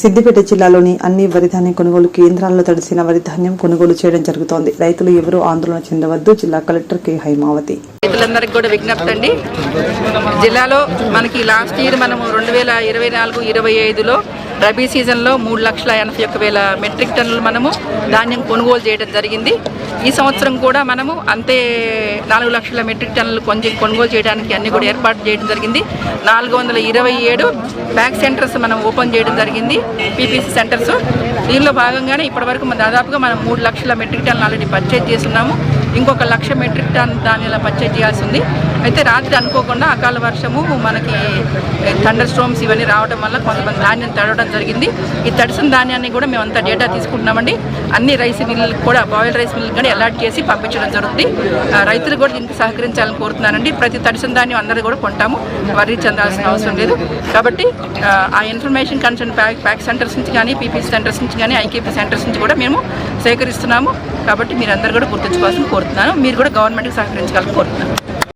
సిద్దిపేట జిల్లాలోని అన్ని వరి ధాన్యం కొనుగోలు కేంద్రాల్లో తడిసిన వరి ధాన్యం కొనుగోలు చేయడం జరుగుతోంది. రైతులు ఎవరూ ఆందోళన చెందవద్దు. జిల్లా కలెక్టర్ కె హైమావతి. రైతులందరికీ కూడా విజ్ఞప్తి అండి. జిల్లాలో మనకి లాస్ట్ ఇయర్ మనము 2024-25లో రబీ సీజన్లో 3,81,000 మెట్రిక్ టన్నులు మనము ధాన్యం కొనుగోలు చేయడం జరిగింది. ఈ సంవత్సరం కూడా మనము అంతే 4 లక్షల మెట్రిక్ టన్నులు కొనుగోలు చేయడానికి అన్ని కూడా ఏర్పాటు చేయడం జరిగింది. 427 బ్యాక్ సెంటర్స్ మనం ఓపెన్ చేయడం జరిగింది, పీపీసీ సెంటర్స్. దీనిలో భాగంగానే ఇప్పటివరకు దాదాపుగా మనం 3 లక్షల మెట్రిక్ టన్నులు ఆల్రెడీ పర్చేజ్ చేస్తున్నాము. ఇంకొక 1,00,000 మెట్రిక్ టన్ ధాన్యాల పర్చేజ్ చేయాల్సి ఉంది. అయితే రాత్రి అనుకోకుండా అకాల వర్షము, మనకి థండర్ స్ట్రోమ్స్ ఇవన్నీ రావడం వల్ల కొంతమంది ధాన్యం తడవడం జరిగింది. ఈ తడిసిన ధాన్యాన్ని కూడా మేమంతా డేటా తీసుకుంటున్నామండి. అన్ని రైస్ మిల్లులకు కూడా, బాయిల్ రైస్ మిల్లుకి కూడా అలాట్ చేసి పంపించడం జరుగుతుంది. రైతులు కూడా దీనికి సహకరించాలని కోరుతున్నానండి. ప్రతి తడిసిన ధాన్యం అందరూ కూడా కొంటాము, వరి చెందాల్సిన అవసరం లేదు. కాబట్టి ఆ ఇన్ఫర్మేషన్ కన్సర్న్ ప్యాక్ సెంటర్స్ నుంచి కానీ, పీపీసీ సెంటర్స్ నుంచి కానీ, ఐకేపీ సెంటర్స్ నుంచి కూడా మేము సేకరిస్తున్నాము. కాబట్టి మీరందరూ కూడా గుర్తుంచుకోవాల్సిన కోరుతున్నాను. మీరు కూడా గవర్నమెంట్కి సహకరించాలని కోరుతున్నాను.